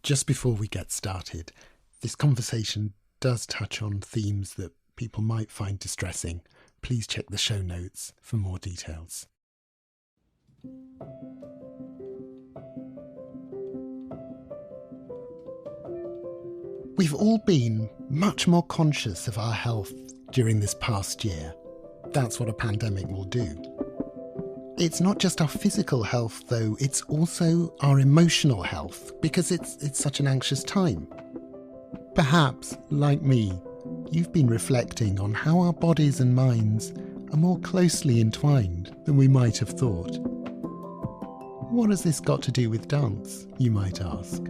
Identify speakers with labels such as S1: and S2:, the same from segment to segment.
S1: Just before we get started, this conversation does touch on themes that people might find distressing. Please check the show notes for more details. We've all been much more conscious of our health during this past year. That's what a pandemic will do. It's not just our physical health, though, it's also our emotional health, because it's such an anxious time. Perhaps, like me, you've been reflecting on how our bodies and minds are more closely entwined than we might have thought. What has this got to do with dance, you might ask?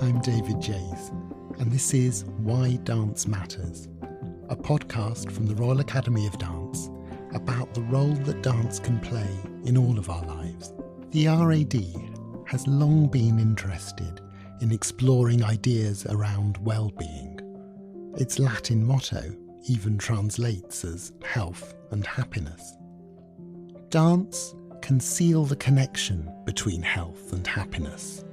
S1: I'm David Jays, and this is Why Dance Matters, a podcast from the Royal Academy of Dance about the role that dance can play in all of our lives. The RAD has long been interested in exploring ideas around well-being. Its Latin motto even translates as health and happiness. Dance can seal the connection between health and happiness.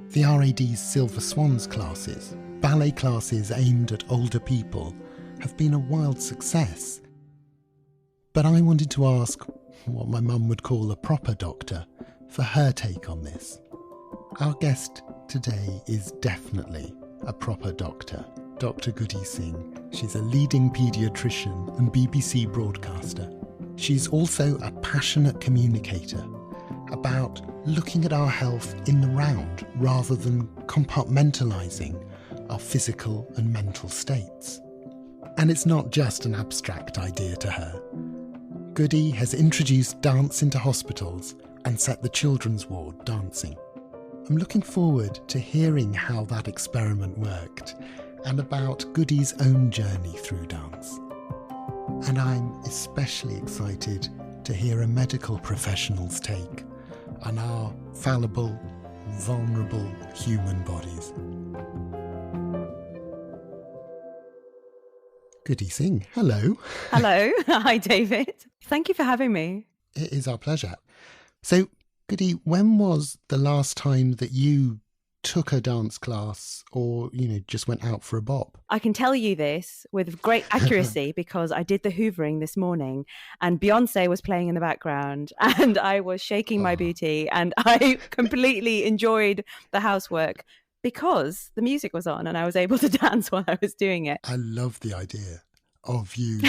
S1: The RAD's Silver Swans classes, ballet classes aimed at older people, have been a wild success. But I wanted to ask what my mum would call a proper doctor for her take on this. Our guest today is definitely a proper doctor, Dr. Guddi Singh. She's a leading paediatrician and BBC broadcaster. She's also a passionate communicator about looking at our health in the round rather than compartmentalising our physical and mental states. And it's not just an abstract idea to her. Guddi has introduced dance into hospitals and set the children's ward dancing. I'm looking forward to hearing how that experiment worked and about Guddi's own journey through dance. And I'm especially excited to hear a medical professional's take on our fallible, vulnerable human bodies. Guddi Singh, hello.
S2: Hello. Hi, David. Thank you for having me.
S1: It is our pleasure. So, Guddi, when was the last time that you took a dance class or, just went out for a bop?
S2: I can tell you this with great accuracy because I did the hoovering this morning and Beyonce was playing in the background and I was shaking my booty and I completely enjoyed the housework because the music was on and I was able to dance while I was doing it.
S1: I love the idea of you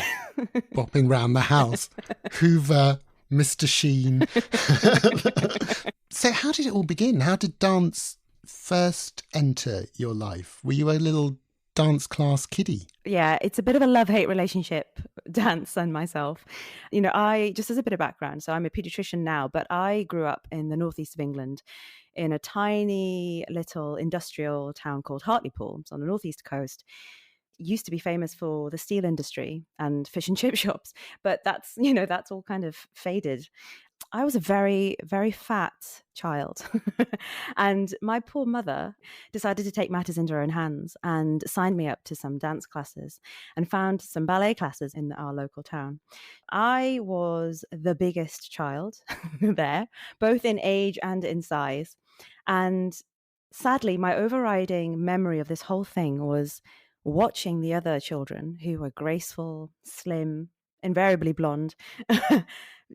S1: bopping round the house. Hoover, Mr. Sheen. So how did it all begin? How did dance first enter your life? Were you a little dance class kiddie?
S2: Yeah, it's a bit of a love-hate relationship, dance and myself. I, just as a bit of background, so I'm a paediatrician now, but I grew up in the northeast of England in a tiny little industrial town called Hartlepool. It's on the northeast coast. It used to be famous for the steel industry and fish and chip shops, but that's all kind of faded. I was a very, very fat child and my poor mother decided to take matters into her own hands and signed me up to some dance classes and found some ballet classes in our local town. I was the biggest child there, both in age and in size. And sadly, my overriding memory of this whole thing was watching the other children who were graceful, slim, invariably blonde,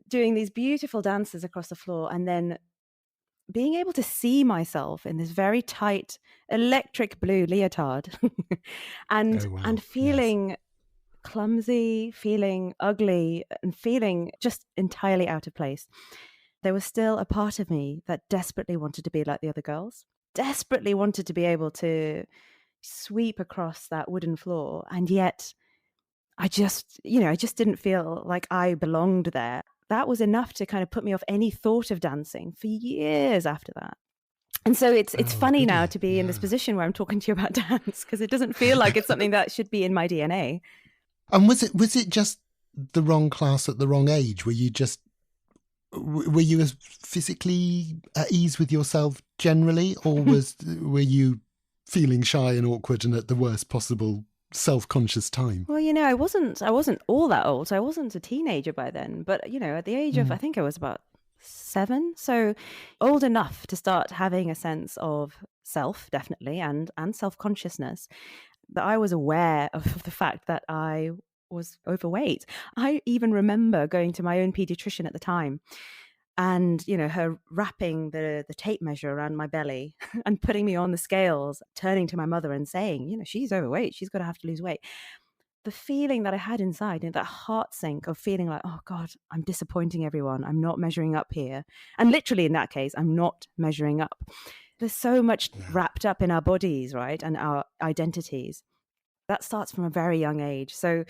S2: doing these beautiful dances across the floor and then being able to see myself in this very tight electric blue leotard and feeling clumsy, feeling ugly and feeling just entirely out of place. There was still a part of me that desperately wanted to be like the other girls, desperately wanted to be able to sweep across that wooden floor. And yet I just didn't feel like I belonged there. That was enough to kind of put me off any thought of dancing for years after that. And so it's funny now to be in this position where I'm talking to you about dance because it doesn't feel like it's something that should be in my DNA.
S1: And was it just the wrong class at the wrong age? Were you physically at ease with yourself generally, or were you feeling shy and awkward and at the worst possible self-conscious time?
S2: Well, I wasn't all that old. So I wasn't a teenager by then. But, at the age of, I think I was about 7. So old enough to start having a sense of self, definitely, and self-consciousness, that I was aware of the fact that I was overweight. I even remember going to my own paediatrician at the time and, her wrapping the tape measure around my belly and putting me on the scales, turning to my mother and saying, she's overweight, she's going to have to lose weight. The feeling that I had inside, that heart sink of feeling like, oh God, I'm disappointing everyone. I'm not measuring up here. And literally in that case, I'm not measuring up. There's so much wrapped up in our bodies, right? And our identities. That starts from a very young age. So,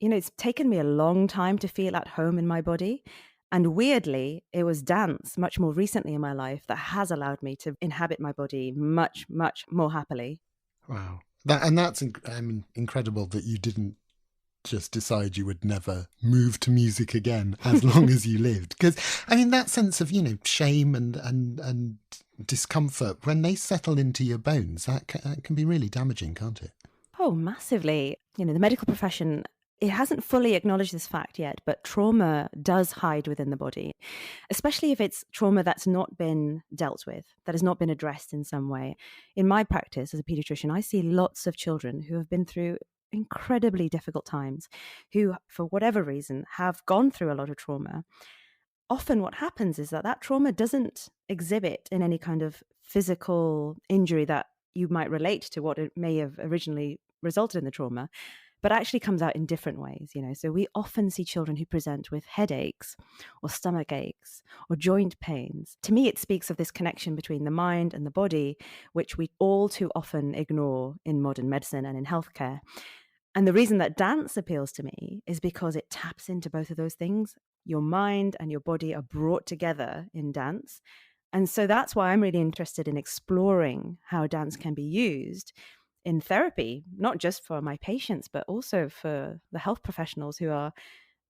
S2: it's taken me a long time to feel at home in my body. And weirdly, it was dance much more recently in my life that has allowed me to inhabit my body much, much more happily.
S1: Wow. That's incredible that you didn't just decide you would never move to music again as long as you lived. Because, that sense of, shame and discomfort, when they settle into your bones, that can be really damaging, can't it?
S2: Oh, massively. The medical profession, it hasn't fully acknowledged this fact yet, but trauma does hide within the body, especially if it's trauma that's not been dealt with, that has not been addressed in some way. In my practice as a paediatrician, I see lots of children who have been through incredibly difficult times, who, for whatever reason, have gone through a lot of trauma. Often what happens is that trauma doesn't exhibit in any kind of physical injury that you might relate to what it may have originally resulted in the trauma, but actually comes out in different ways. So we often see children who present with headaches or stomach aches or joint pains. To me, it speaks of this connection between the mind and the body, which we all too often ignore in modern medicine and in healthcare. And the reason that dance appeals to me is because it taps into both of those things. Your mind and your body are brought together in dance. And so that's why I'm really interested in exploring how dance can be used in therapy, not just for my patients, but also for the health professionals who are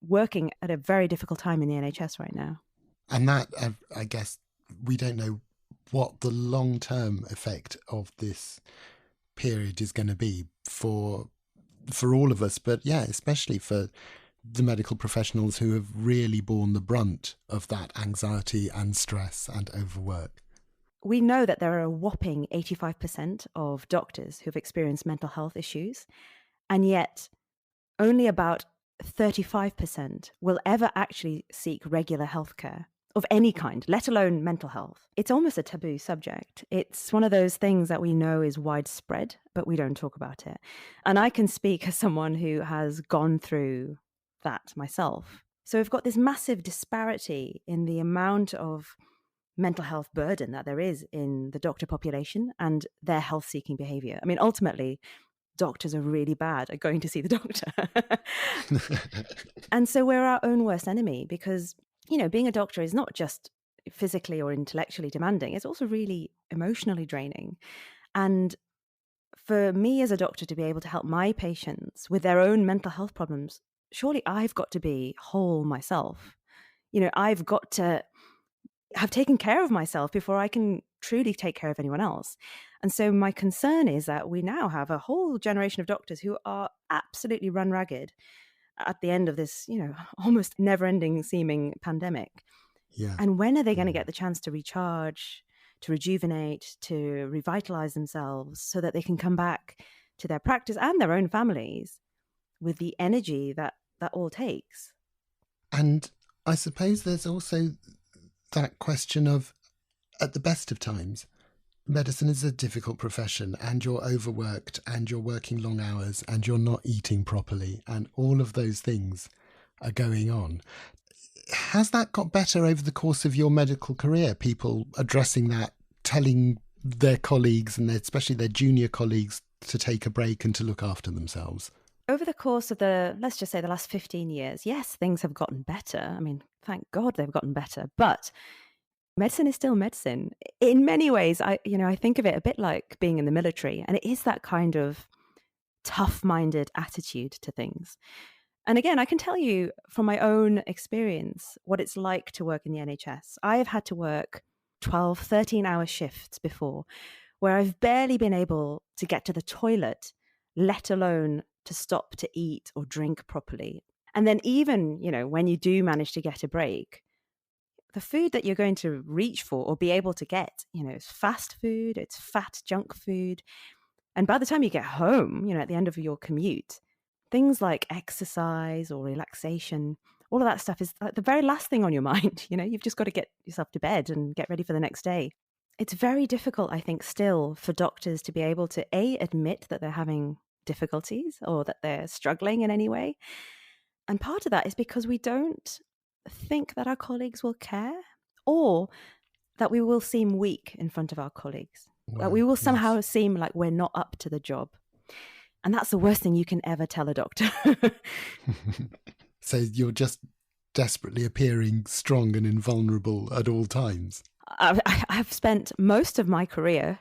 S2: working at a very difficult time in the NHS right now.
S1: And that, I guess, we don't know what the long-term effect of this period is going to be for all of us, but especially for the medical professionals who have really borne the brunt of that anxiety and stress and overwork.
S2: We know that there are a whopping 85% of doctors who've experienced mental health issues, and yet only about 35% will ever actually seek regular healthcare of any kind, let alone mental health. It's almost a taboo subject. It's one of those things that we know is widespread, but we don't talk about it. And I can speak as someone who has gone through that myself. So we've got this massive disparity in the amount of mental health burden that there is in the doctor population and their health-seeking behavior. Ultimately, doctors are really bad at going to see the doctor. And so we're our own worst enemy because, being a doctor is not just physically or intellectually demanding, it's also really emotionally draining. And for me as a doctor to be able to help my patients with their own mental health problems, surely I've got to be whole myself. I've got to have taken care of myself before I can truly take care of anyone else. And so my concern is that we now have a whole generation of doctors who are absolutely run ragged at the end of this, almost never-ending seeming pandemic.
S1: Yeah.
S2: And when are they going to get the chance to recharge, to rejuvenate, to revitalize themselves so that they can come back to their practice and their own families with the energy that all takes?
S1: And I suppose there's also that question of, at the best of times, medicine is a difficult profession and you're overworked and you're working long hours and you're not eating properly and all of those things are going on. Has that got better over the course of your medical career? People addressing that, telling their colleagues and especially their junior colleagues to take a break and to look after themselves?
S2: Over the course of let's just say the last 15 years, yes, things have gotten better. Thank God they've gotten better, but medicine is still medicine. In many ways, I think of it a bit like being in the military, and it is that kind of tough-minded attitude to things. And again, I can tell you from my own experience what it's like to work in the NHS. I have had to work 12, 13-hour shifts before, where I've barely been able to get to the toilet, let alone to stop to eat or drink properly. And then even, when you do manage to get a break, the food that you're going to reach for or be able to get, it's fast food, it's fat junk food. And by the time you get home, at the end of your commute, things like exercise or relaxation, all of that stuff is like the very last thing on your mind. You've just got to get yourself to bed and get ready for the next day. It's very difficult, I think, still for doctors to be able to admit that they're having difficulties or that they're struggling in any way. And part of that is because we don't think that our colleagues will care, or that we will seem weak in front of our colleagues. That we will somehow seem like we're not up to the job. And that's the worst thing you can ever tell a doctor.
S1: So you're just desperately appearing strong and invulnerable at all times.
S2: I've spent most of my career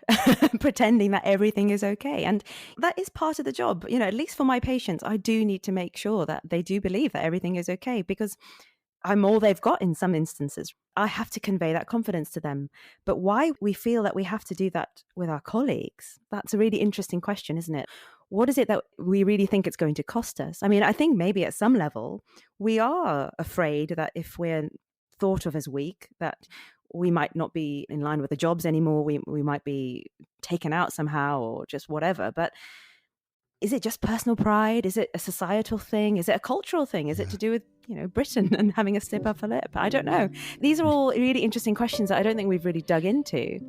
S2: pretending that everything is okay. And that is part of the job. At least for my patients, I do need to make sure that they do believe that everything is okay, because I'm all they've got in some instances. I have to convey that confidence to them. But why we feel that we have to do that with our colleagues, that's a really interesting question, isn't it? What is it that we really think it's going to cost us? I mean, I think maybe at some level, we are afraid that if we're thought of as weak, that we might not be in line with the jobs anymore. We might be taken out somehow or just whatever. But is it just personal pride? Is it a societal thing? Is it a cultural thing? Is it to do with, Britain and having a stiff upper lip? I don't know. These are all really interesting questions that I don't think we've really dug into.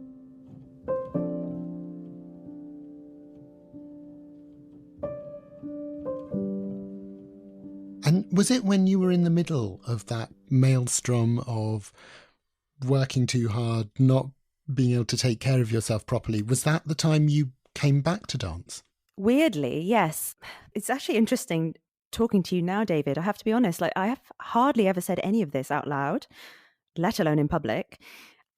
S1: And was it when you were in the middle of that maelstrom of working too hard, not being able to take care of yourself properly, was that the time you came back to dance?
S2: Weirdly, yes. It's actually interesting talking to you now, David. I have to be honest, I have hardly ever said any of this out loud, let alone in public.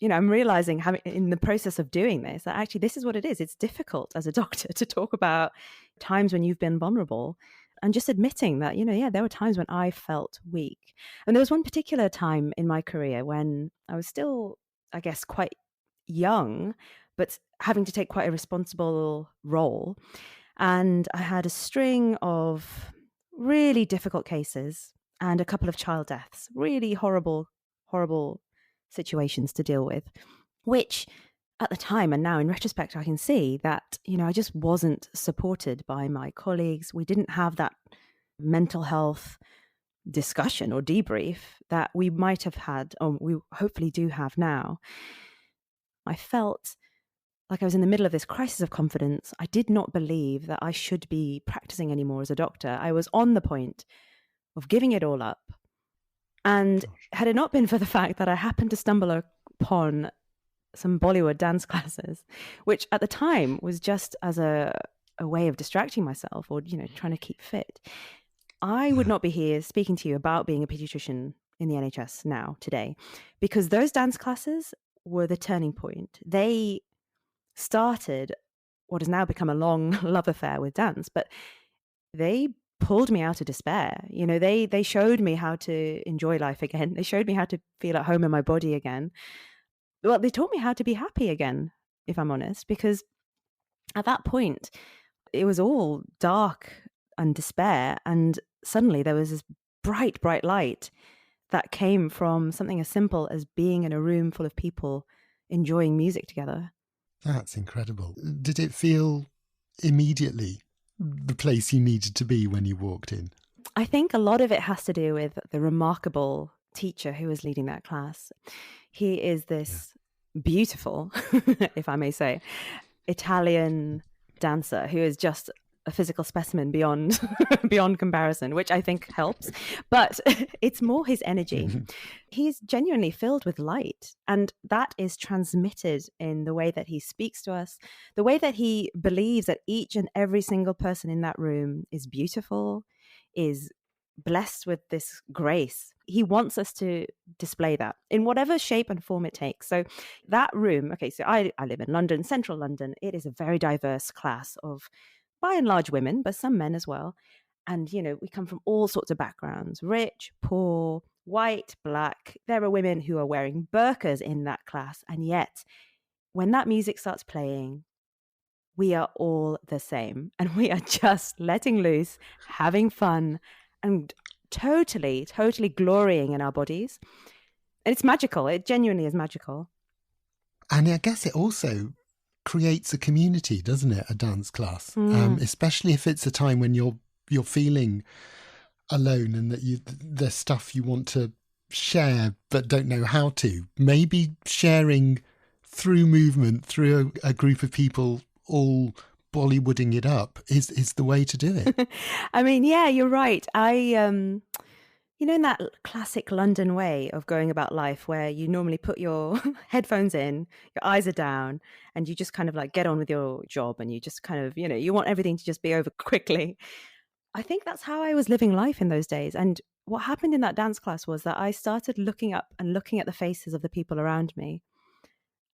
S2: I'm realizing in the process of doing this, that actually this is what it is. It's difficult as a doctor to talk about times when you've been vulnerable and just admitting that, there were times when I felt weak. And there was one particular time in my career when I was still, I guess, quite young, but having to take quite a responsible role. And I had a string of really difficult cases and a couple of child deaths, really horrible, horrible situations to deal with, which at the time and now in retrospect, I can see that, I just wasn't supported by my colleagues. We didn't have that mental health discussion or debrief that we might have had, or we hopefully do have now. I felt like I was in the middle of this crisis of confidence. I did not believe that I should be practicing anymore as a doctor. I was on the point of giving it all up. And had it not been for the fact that I happened to stumble upon some Bollywood dance classes, which at the time was just as a way of distracting myself or, trying to keep fit, I would not be here speaking to you about being a paediatrician in the NHS now, today, because those dance classes were the turning point. They started what has now become a long love affair with dance, but they pulled me out of despair. They showed me how to enjoy life again. They showed me how to feel at home in my body again. Well, they taught me how to be happy again, if I'm honest, because at that point, it was all dark and despair. And suddenly there was this bright, bright light that came from something as simple as being in a room full of people enjoying music together.
S1: That's incredible. Did it feel immediately the place you needed to be when you walked in?
S2: I think a lot of it has to do with the remarkable teacher who was leading that class. He is this beautiful, if I may say, Italian dancer who is just a physical specimen beyond comparison, which I think helps. But it's more his energy. He's genuinely filled with light, and that is transmitted in the way that he speaks to us, the way that he believes that each and every single person in that room is beautiful, is blessed with this grace. He wants us to display that in whatever shape and form it takes. So that room, okay, so I live in London, central London. It is a very diverse class of, by and large, women, but some men as well. And, we come from all sorts of backgrounds, rich, poor, white, black. There are women who are wearing burqas in that class. And yet, when that music starts playing, we are all the same. And we are just letting loose, having fun, and totally, totally glorying in our bodies. And it's magical. It genuinely is magical.
S1: And I guess it also creates a community, doesn't it? A dance class, especially if it's a time when you're feeling alone and that there's stuff you want to share but don't know how to. Maybe sharing through movement, through a group of people all Bollywooding it up is the way to do it.
S2: I mean, yeah, you're right. In that classic London way of going about life where you normally put your headphones in, your eyes are down, and you just kind of like get on with your job, and you just kind of, you want everything to just be over quickly. I think that's how I was living life in those days. And what happened in that dance class was that I started looking up and looking at the faces of the people around me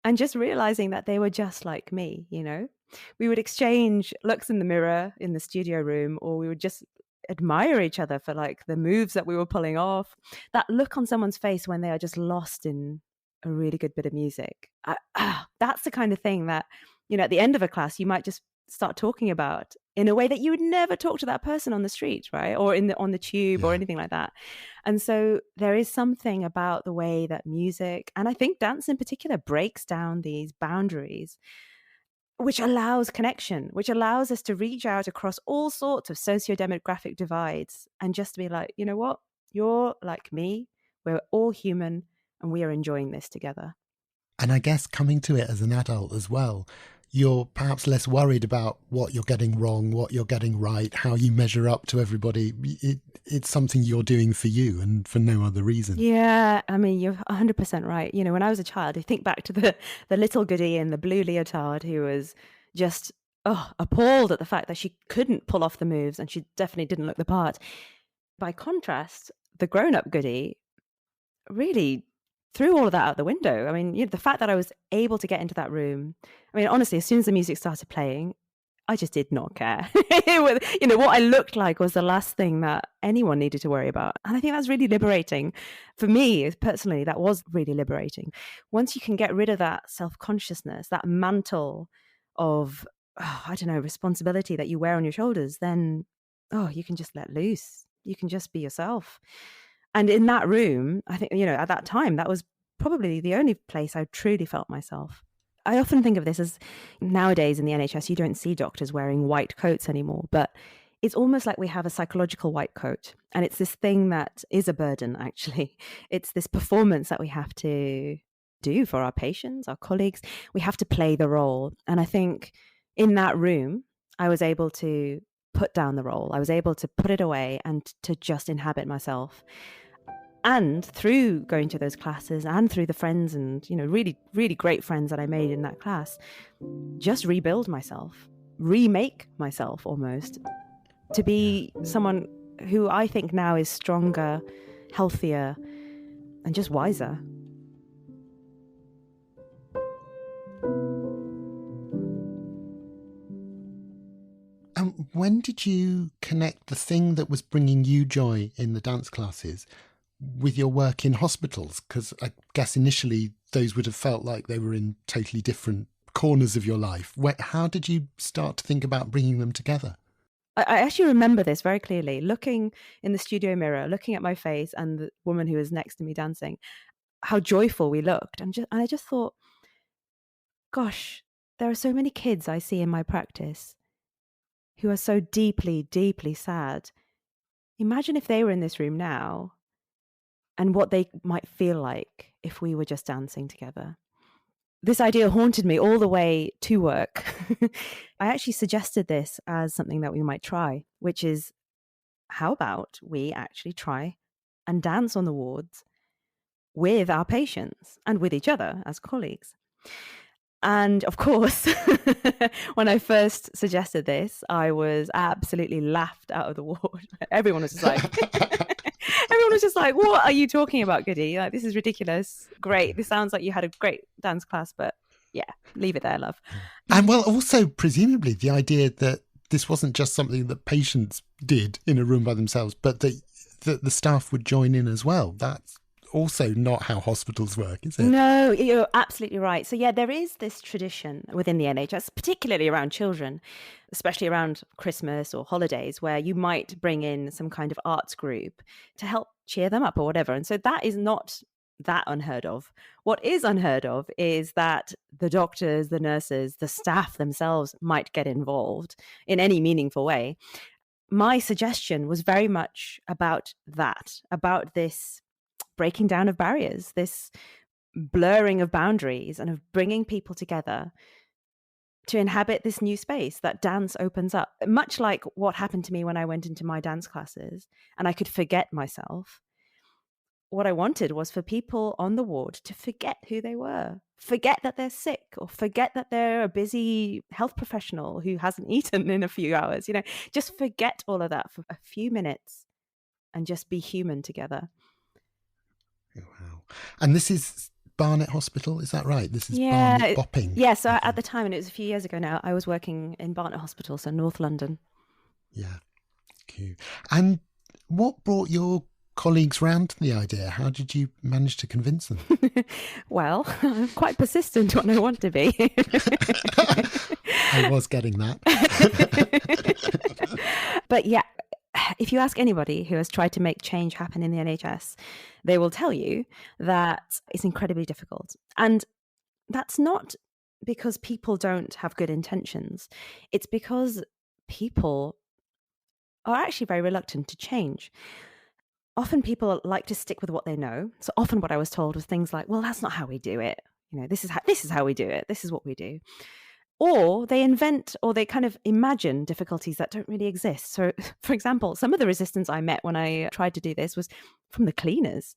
S2: and just realizing that they were just like me, We would exchange looks in the mirror in the studio room, or we would just admire each other for like the moves that we were pulling off. That look on someone's face when they are just lost in a really good bit of music. That's the kind of thing that, at the end of a class, you might just start talking about in a way that you would never talk to that person on the street, right? Or on the tube or anything like that. And so there is something about the way that music, and I think dance in particular, breaks down these boundaries, which allows connection, which allows us to reach out across all sorts of socio-demographic divides and just be like, you know what? You're like me. We're all human and we are enjoying this together.
S1: And I guess coming to it as an adult as well, you're perhaps less worried about what you're getting wrong, what you're getting right, how you measure up to everybody. It's something you're doing for you and for no other reason.
S2: Yeah, I mean, you're 100% right. When I was a child, I think back to the little Guddi in the blue leotard who was just appalled at the fact that she couldn't pull off the moves and she definitely didn't look the part. By contrast, the grown-up Guddi really threw all of that out the window. I mean, the fact that I was able to get into that room, I mean, honestly, as soon as the music started playing, I just did not care. What I looked like was the last thing that anyone needed to worry about. And I think that's really liberating. For me, personally, that was really liberating. Once you can get rid of that self-consciousness, that mantle of, responsibility that you wear on your shoulders, then, you can just let loose. You can just be yourself. And in that room, I think, at that time, that was probably the only place I truly felt myself. I often think of this as nowadays in the NHS, you don't see doctors wearing white coats anymore, but it's almost like we have a psychological white coat. And it's this thing that is a burden, actually. It's this performance that we have to do for our patients, our colleagues. We have to play the role. And I think in that room, I was able to put down the role. I was able to put it away and to just inhabit myself. And through going to those classes and through the friends and, really, really great friends that I made in that class, just rebuild myself, remake myself almost, to be someone who I think now is stronger, healthier, and just wiser.
S1: When did you connect the thing that was bringing you joy in the dance classes with your work in hospitals? Because I guess initially those would have felt like they were in totally different corners of your life. How did you start to think about bringing them together?
S2: I actually remember this very clearly, looking in the studio mirror, looking at my face and the woman who was next to me dancing, how joyful we looked. And I just thought, gosh, there are so many kids I see in my practice who are so deeply, deeply sad. Imagine if they were in this room now and what they might feel like if we were just dancing together. This idea haunted me all the way to work. I actually suggested this as something that we might try, which is, how about we actually try and dance on the wards with our patients and with each other as colleagues? And of course, when I first suggested this, I was absolutely laughed out of the ward. Everyone was just like, what are you talking about, Guddi? Like, this is ridiculous. Great. This sounds like you had a great dance class, but yeah, leave it there, love.
S1: And well, also presumably the idea that this wasn't just something that patients did in a room by themselves, but that the staff would join in as well. That's also not how hospitals work, is it?
S2: No, you're absolutely right. So yeah, there is this tradition within the NHS, particularly around children, especially around Christmas or holidays, where you might bring in some kind of arts group to help cheer them up or whatever. And so that is not that unheard of. What is unheard of is that the doctors, the nurses, the staff themselves might get involved in any meaningful way. My suggestion was very much about that, about this breaking down of barriers, this blurring of boundaries, and of bringing people together to inhabit this new space that dance opens up. Much like what happened to me when I went into my dance classes and I could forget myself. What I wanted was for people on the ward to forget who they were, forget that they're sick, or forget that they're a busy health professional who hasn't eaten in a few hours. Just forget all of that for a few minutes and just be human together.
S1: Oh, wow. And this is Barnet Hospital, is that right? This is Barnet Bopping.
S2: Yeah, so at the time, and it was a few years ago now, I was working in Barnet Hospital, so North London.
S1: Yeah, cute. And what brought your colleagues round to the idea? How did you manage to convince them?
S2: Well, I'm quite persistent when I want to be.
S1: I was getting that.
S2: But yeah, if you ask anybody who has tried to make change happen in the NHS, they will tell you that it's incredibly difficult. And that's not because people don't have good intentions. It's because people are actually very reluctant to change. Often people like to stick with what they know. So often what I was told was things like, well, that's not how we do it. This is how we do it. This is what we do. Or they invent or they kind of imagine difficulties that don't really exist. So, for example, some of the resistance I met when I tried to do this was from the cleaners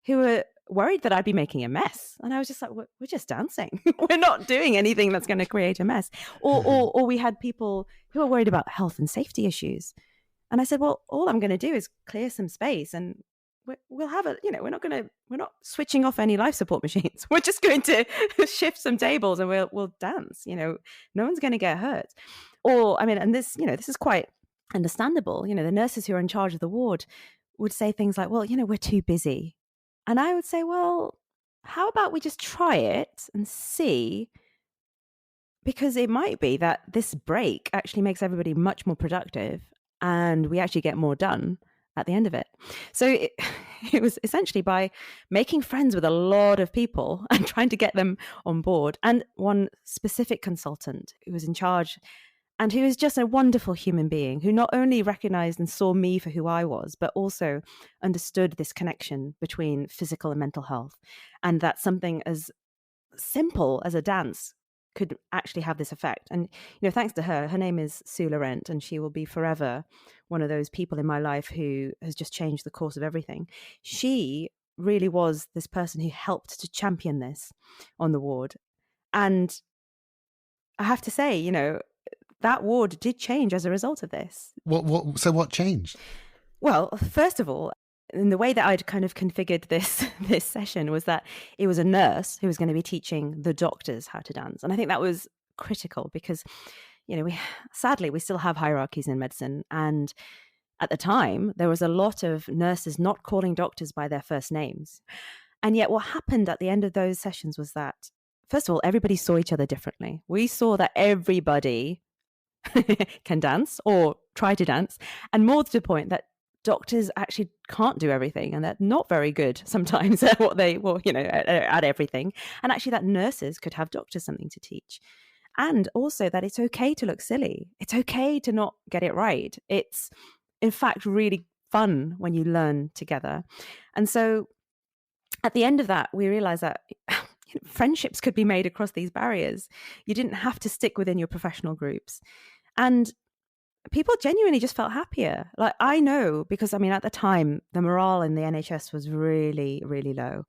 S2: who were worried that I'd be making a mess. And I was just like, we're just dancing. We're not doing anything that's going to create a mess. Or we had people who were worried about health and safety issues. And I said, well, all I'm going to do is clear some space and we'll have we're not switching off any life support machines. We're just going to shift some tables and we'll dance. No one's going to get hurt. Or, and this is quite understandable. The nurses who are in charge of the ward would say things like, well, we're too busy. And I would say, well, how about we just try it and see? Because it might be that this break actually makes everybody much more productive and we actually get more done at the end of it. So it was essentially by making friends with a lot of people and trying to get them on board. And one specific consultant who was in charge and who was just a wonderful human being who not only recognized and saw me for who I was, but also understood this connection between physical and mental health. And that something as simple as a dance could actually have this effect. And, thanks to her name is Sue Laurent, and she will be forever one of those people in my life who has just changed the course of everything. She really was this person who helped to champion this on the ward. And I have to say, that ward did change as a result of this.
S1: So what changed?
S2: Well, first of all, and the way that I'd kind of configured this session was that it was a nurse who was going to be teaching the doctors how to dance. And I think that was critical because, we still have hierarchies in medicine. And at the time, there was a lot of nurses not calling doctors by their first names. And yet what happened at the end of those sessions was that, first of all, everybody saw each other differently. We saw that everybody can dance or try to dance. And more to the point that doctors actually can't do everything and they're not very good sometimes at at everything. And actually that nurses could have doctors something to teach. And also that it's okay to look silly. It's okay to not get it right. It's, in fact, really fun when you learn together. And so at the end of that, we realized that friendships could be made across these barriers. You didn't have to stick within your professional groups. And people genuinely just felt happier. Like I know, because at the time, the morale in the NHS was really, really low.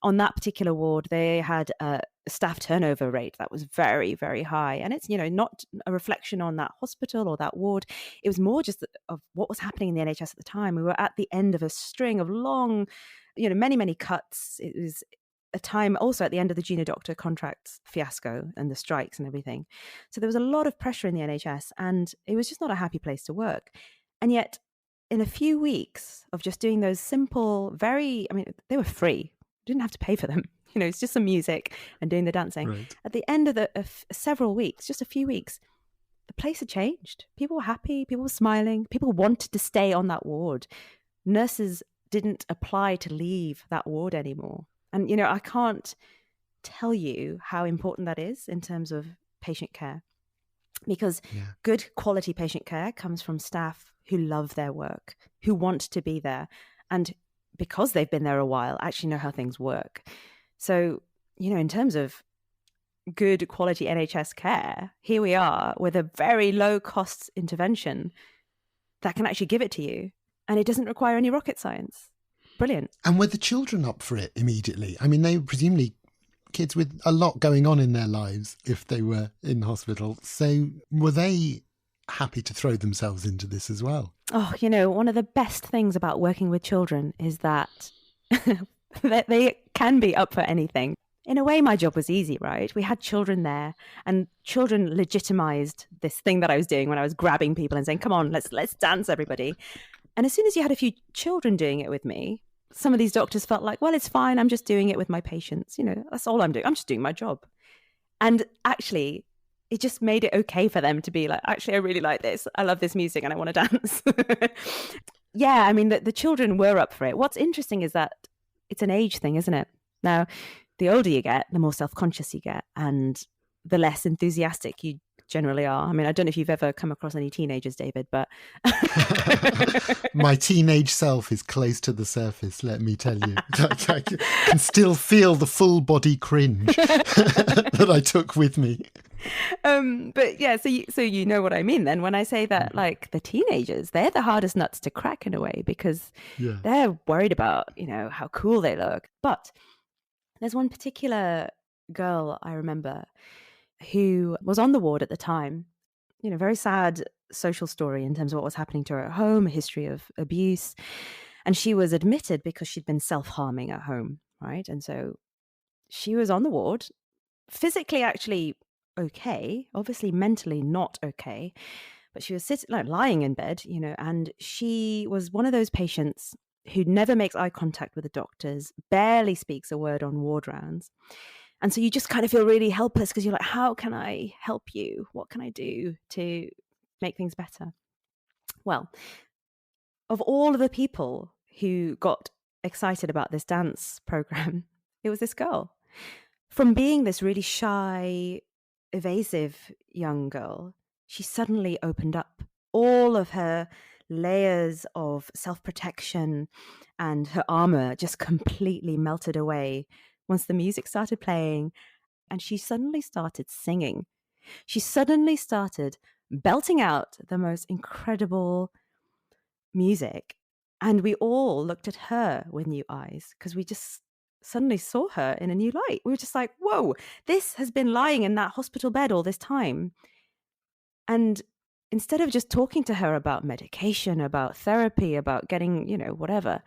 S2: On that particular ward, they had a staff turnover rate that was very, very high. And it's, not a reflection on that hospital or that ward. It was more just of what was happening in the NHS at the time. We were at the end of a string of long, many, many cuts. It was a time also at the end of the junior doctor contract fiasco and the strikes and everything. So there was a lot of pressure in the NHS and it was just not a happy place to work. And yet in a few weeks of just doing those simple, they were free. You didn't have to pay for them. It's just some music and doing the dancing. Right. At the end of several weeks, just a few weeks, the place had changed. People were happy. People were smiling. People wanted to stay on that ward. Nurses didn't apply to leave that ward anymore. And, you know, I can't tell you how important that is in terms of patient care, because good quality patient care comes from staff who love their work, who want to be there, and because they've been there a while, actually know how things work. So, you know, in terms of good quality NHS care, here we are with a very low cost intervention that can actually give it to you, and it doesn't require any rocket science. Brilliant.
S1: And were the children up for it immediately? I mean, they were presumably kids with a lot going on in their lives if they were in hospital. So were they happy to throw themselves into this as well?
S2: Oh, you know, one of the best things about working with children is that they can be up for anything. In a way, my job was easy, right? We had children there, and children legitimized this thing that I was doing when I was grabbing people and saying, come on, let's dance, everybody. And as soon as you had a few children doing it with me, some of these doctors felt like, well, it's fine. I'm just doing it with my patients. You know, that's all I'm doing. I'm just doing my job. And actually, it just made it okay for them to be like, actually, I really like this. I love this music and I want to dance. Yeah, I mean, the children were up for it. What's interesting is that it's an age thing, isn't it? Now, the older you get, the more self-conscious you get, and the less enthusiastic you generally are. I mean, I don't know if you've ever come across any teenagers, David, but
S1: my teenage self is close to the surface, let me tell you. I can still feel the full body cringe that I took with me.
S2: But yeah, so you know what I mean then when I say that, like, the teenagers, they're the hardest nuts to crack in a way, because they're worried about, you know, how cool they look. But there's one particular girl I remember who was on the ward at the time. You know, very sad social story in terms of what was happening to her at home, a history of abuse. And she was admitted because she'd been self-harming at home, right? And so she was on the ward, physically actually okay, obviously mentally not okay, but she was lying in bed, you know, and she was one of those patients who never makes eye contact with the doctors, barely speaks a word on ward rounds. And so you just kind of feel really helpless because you're like, how can I help you? What can I do to make things better? Well, of all of the people who got excited about this dance program, it was this girl. From being this really shy, evasive young girl, she suddenly opened up. All of her layers of self-protection and her armor just completely melted away once the music started playing, and she suddenly started singing. She suddenly started belting out the most incredible music, and we all looked at her with new eyes because we just suddenly saw her in a new light. We were just like, whoa, this has been lying in that hospital bed all this time. And instead of just talking to her about medication, about therapy, about getting, you know, whatever,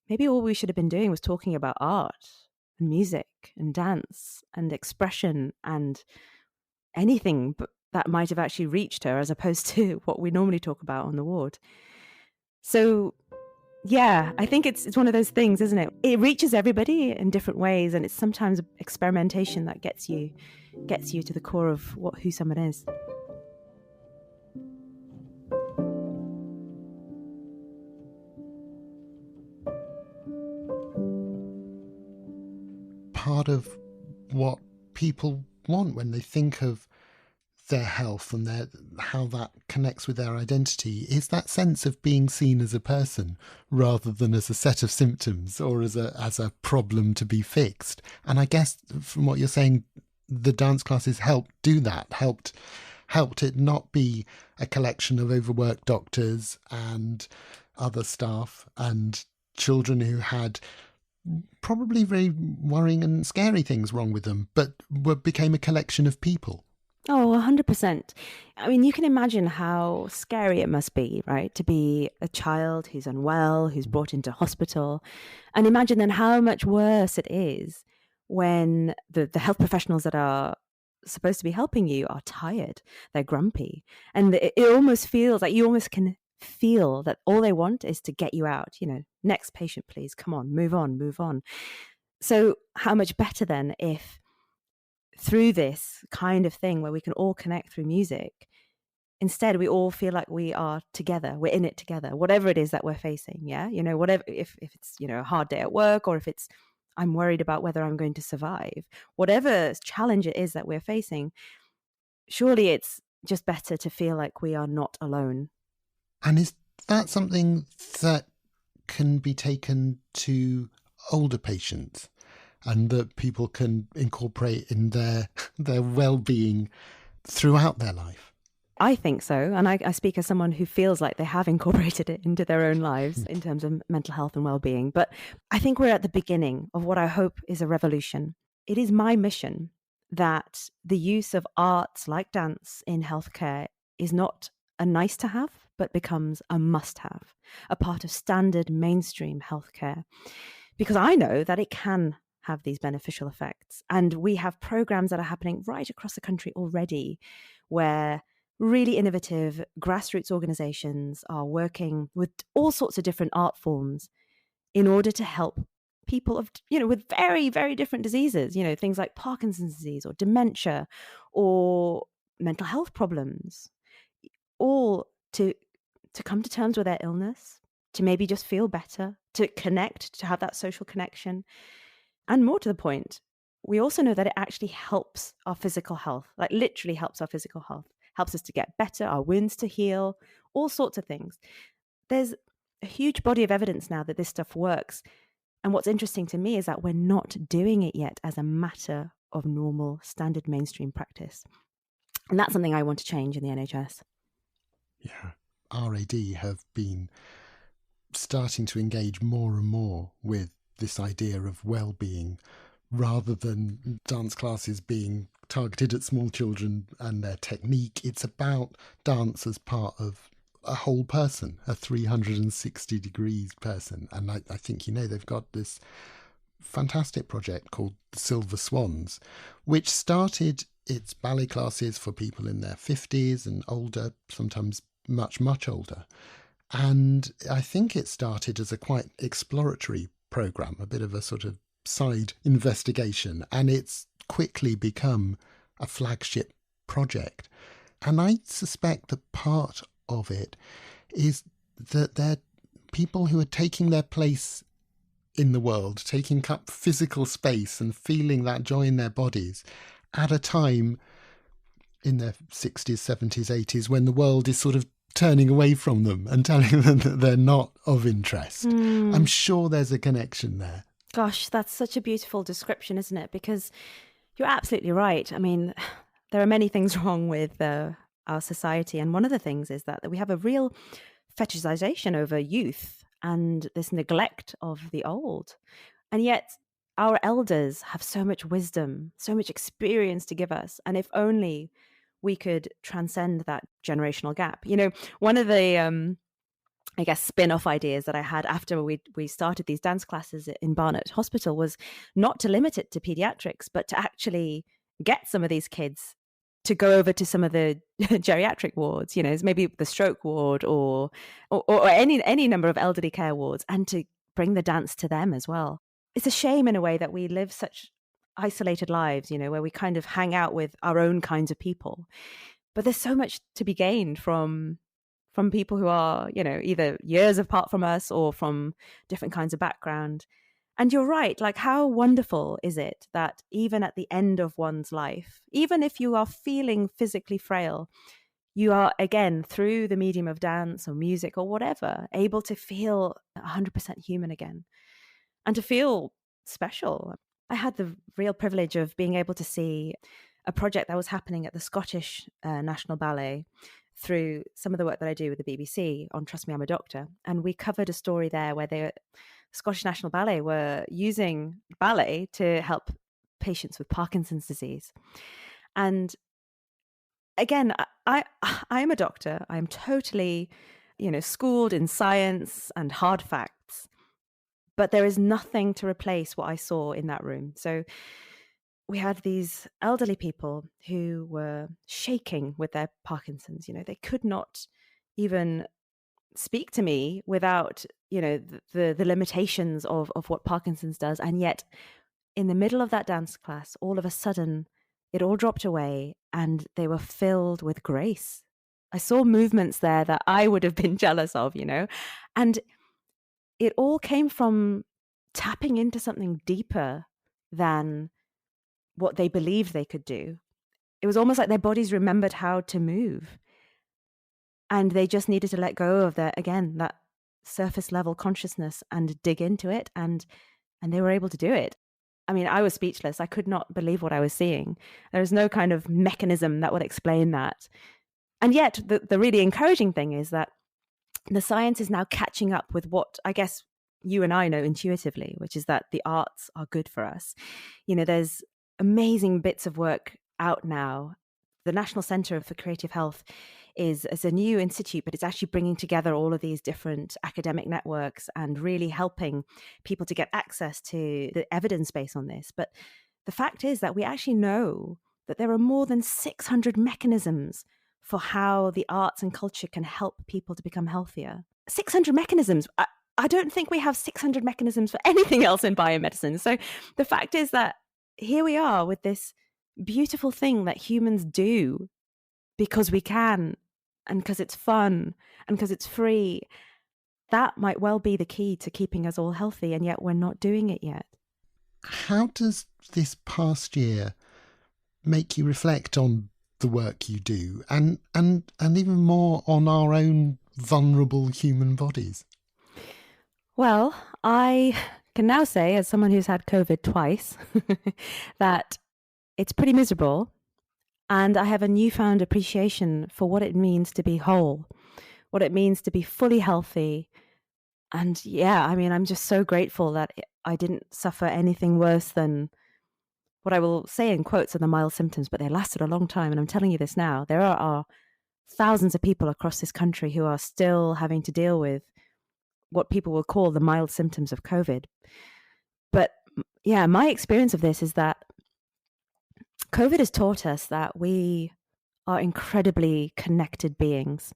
S2: maybe all we should have been doing was talking about art and music and dance and expression and anything that might have actually reached her, as opposed to what we normally talk about on the ward. So yeah, I think it's one of those things, isn't it? It reaches everybody in different ways, and it's sometimes experimentation that gets you to the core of who someone is.
S1: Part of what people want when they think of their health and how that connects with their identity is that sense of being seen as a person rather than as a set of symptoms or as a problem to be fixed. And I guess from what you're saying, the dance classes helped do that, helped it not be a collection of overworked doctors and other staff and children who had probably very worrying and scary things wrong with them, but became a collection of people.
S2: Oh, 100%. I mean, you can imagine how scary it must be, right? To be a child who's unwell, who's brought into hospital. And imagine then how much worse it is when the health professionals that are supposed to be helping you are tired, they're grumpy. And it almost feels like you almost can feel that all they want is to get you out. You know, next patient, please, come on, move on, move on. So how much better then if through this kind of thing where we can all connect through music, instead we all feel like we are together, we're in it together, whatever it is that we're facing. Yeah, you know, whatever, if it's, you know, a hard day at work, or if it's I'm worried about whether I'm going to survive. Whatever challenge it is that we're facing, surely it's just better to feel like we are not alone.
S1: And is that something that can be taken to older patients and that people can incorporate in their well-being throughout their life?
S2: I think so. And I speak as someone who feels like they have incorporated it into their own lives in terms of mental health and well-being. But I think we're at the beginning of what I hope is a revolution. It is my mission that the use of arts like dance in healthcare is not a nice to have, but becomes a must have, a part of standard mainstream healthcare. Because I know that it can have these beneficial effects. And we have programs that are happening right across the country already where really innovative grassroots organizations are working with all sorts of different art forms in order to help people of, with very, very different diseases, things like Parkinson's disease or dementia or mental health problems, all to come to terms with their illness, to maybe just feel better, to connect, to have that social connection. And more to the point, we also know that it actually helps our physical health, like literally helps our physical health, helps us to get better, our wounds to heal, all sorts of things. There's a huge body of evidence now that this stuff works. And what's interesting to me is that we're not doing it yet as a matter of normal, standard mainstream practice. And that's something I want to change in the NHS.
S1: Yeah. RAD have been starting to engage more and more with this idea of well-being, rather than dance classes being targeted at small children and their technique. It's about dance as part of a whole person, a 360 degrees person. And I think, they've got this fantastic project called the Silver Swans, which started its ballet classes for people in their 50s and older, sometimes much, much older. And I think it started as a quite exploratory program, a bit of a sort of side investigation, and it's quickly become a flagship project. And I suspect that part of it is that they're people who are taking their place in the world, taking up physical space and feeling that joy in their bodies at a time in their 60s, 70s, 80s when the world is sort of turning away from them and telling them that they're not of interest. I'm sure there's a connection there.
S2: Gosh, that's such a beautiful description, isn't it? Because you're absolutely right. I mean, there are many things wrong with our society. And one of the things is that we have a real fetishization over youth and this neglect of the old. And yet our elders have so much wisdom, so much experience to give us. And if only we could transcend that generational gap. One of the I guess, spin-off ideas that I had after we started these dance classes in Barnet Hospital was not to limit it to paediatrics, but to actually get some of these kids to go over to some of the geriatric wards, maybe the stroke ward or any number of elderly care wards, and to bring the dance to them as well. It's a shame in a way that we live such isolated lives, where we kind of hang out with our own kinds of people. But there's so much to be gained from people who are, either years apart from us or from different kinds of background. And you're right, like how wonderful is it that even at the end of one's life, even if you are feeling physically frail, you are, again, through the medium of dance or music or whatever, able to feel 100% human again and to feel special. I had the real privilege of being able to see a project that was happening at the Scottish National Ballet through some of the work that I do with the BBC on Trust Me, I'm a Doctor. And we covered a story there where the Scottish National Ballet were using ballet to help patients with Parkinson's disease. And again, I am a doctor. I'm totally, schooled in science and hard facts, but there is nothing to replace what I saw in that room. So we had these elderly people who were shaking with their Parkinson's. They could not even speak to me without, the limitations of what Parkinson's does. And yet in the middle of that dance class, all of a sudden, it all dropped away and they were filled with grace. I saw movements there that I would have been jealous of, and it all came from tapping into something deeper than what they believed they could do. It was almost like their bodies remembered how to move. And they just needed to let go of that surface level consciousness and dig into it. And they were able to do it. I mean, I was speechless. I could not believe what I was seeing. There was no kind of mechanism that would explain that. And yet the really encouraging thing is that the science is now catching up with what I guess you and I know intuitively, which is that the arts are good for us. There's amazing bits of work out now. The National Centre for Creative Health is a new institute, but it's actually bringing together all of these different academic networks and really helping people to get access to the evidence base on this. But the fact is that we actually know that there are more than 600 mechanisms for how the arts and culture can help people to become healthier. 600 mechanisms. I don't think we have 600 mechanisms for anything else in biomedicine. So the fact is that here we are with this beautiful thing that humans do because we can, and because it's fun, and because it's free. That might well be the key to keeping us all healthy, and yet we're not doing it yet.
S1: How does this past year make you reflect on the work you do and even more on our own vulnerable human bodies?
S2: Well, I can now say, as someone who's had COVID twice, that it's pretty miserable. And I have a newfound appreciation for what it means to be whole, what it means to be fully healthy. And yeah, I mean, I'm just so grateful that I didn't suffer anything worse than what I will say in quotes are the mild symptoms, but they lasted a long time. And I'm telling you this now, there are thousands of people across this country who are still having to deal with what people will call the mild symptoms of COVID. But yeah, my experience of this is that COVID has taught us that we are incredibly connected beings,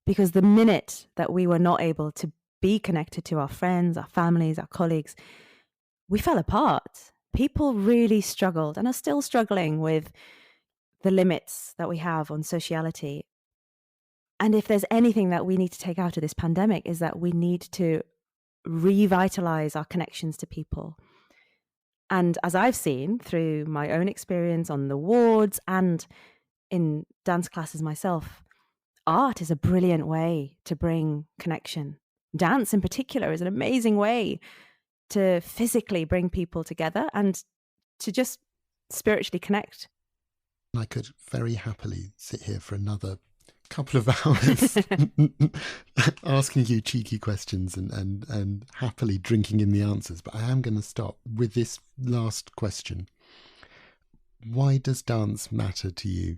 S2: because the minute that we were not able to be connected to our friends, our families, our colleagues, we fell apart. People really struggled and are still struggling with the limits that we have on sociality. And if there's anything that we need to take out of this pandemic, is that we need to revitalize our connections to people. And as I've seen through my own experience on the wards and in dance classes myself, art is a brilliant way to bring connection. Dance in particular is an amazing way to physically bring people together and to just spiritually connect.
S1: I could very happily sit here for another couple of hours asking you cheeky questions and happily drinking in the answers, but I am going to stop with this last question. Why does dance matter to you?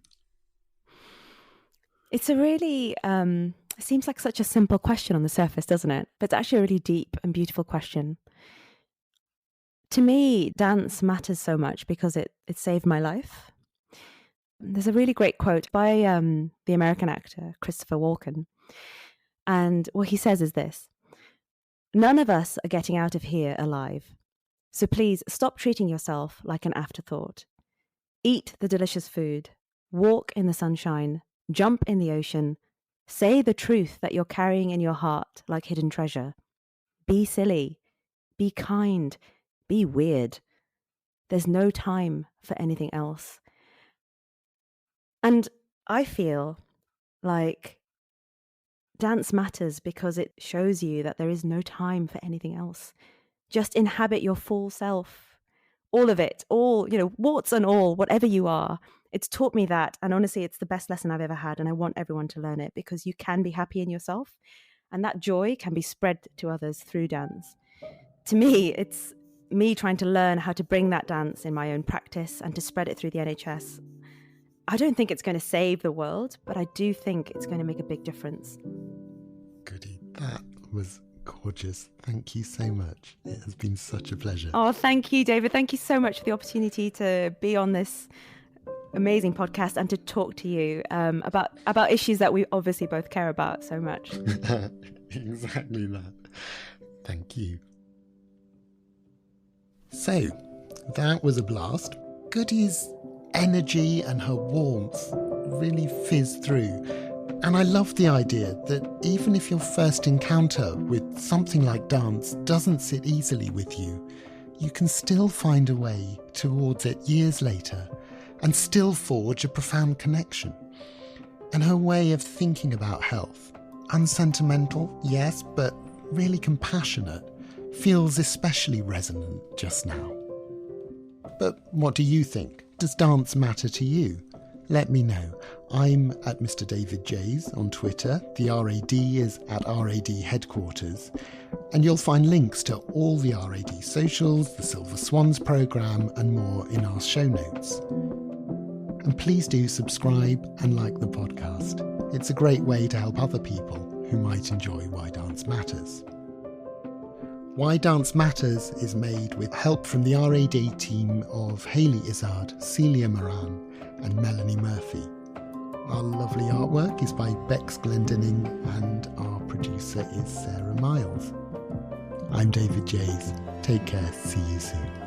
S2: It's a really it seems like such a simple question on the surface, doesn't it? But it's actually a really deep and beautiful question. To me, dance matters so much because it saved my life. There's a really great quote by the American actor Christopher Walken. And what he says is this: "None of us are getting out of here alive. So please stop treating yourself like an afterthought. Eat the delicious food, walk in the sunshine, jump in the ocean, say the truth that you're carrying in your heart like hidden treasure. Be silly, be kind, be weird. There's no time for anything else." And I feel like dance matters because it shows you that there is no time for anything else. Just inhabit your full self, all of it, all, warts and all, whatever you are. It's taught me that. And honestly, it's the best lesson I've ever had. And I want everyone to learn it because you can be happy in yourself. And that joy can be spread to others through dance. To me, it's me trying to learn how to bring that dance in my own practice and to spread it through the NHS. I don't think it's going to save the world, but I do think it's going to make a big difference.
S1: Guddi, that was gorgeous. Thank you so much. It has been such a pleasure.
S2: Oh, thank you, David. Thank you so much for the opportunity to be on this amazing podcast and to talk to you about issues that we obviously both care about so much.
S1: Exactly that. Thank you. So, that was a blast. Guddi's energy and her warmth really fizzed through. And I love the idea that even if your first encounter with something like dance doesn't sit easily with you, you can still find a way towards it years later and still forge a profound connection. And her way of thinking about health, unsentimental, yes, but really compassionate, feels especially resonant just now. But what do you think? Does dance matter to you? Let me know. I'm at Mr. David Jays on Twitter. The RAD is at RAD Headquarters. And you'll find links to all the RAD socials, the Silver Swans programme and more in our show notes. And please do subscribe and like the podcast. It's a great way to help other people who might enjoy Why Dance Matters. Why Dance Matters is made with help from the RAD team of Hayley Izzard, Celia Moran and Melanie Murphy. Our lovely artwork is by Bex Glendinning and our producer is Sarah Miles. I'm David Jays. Take care. See you soon.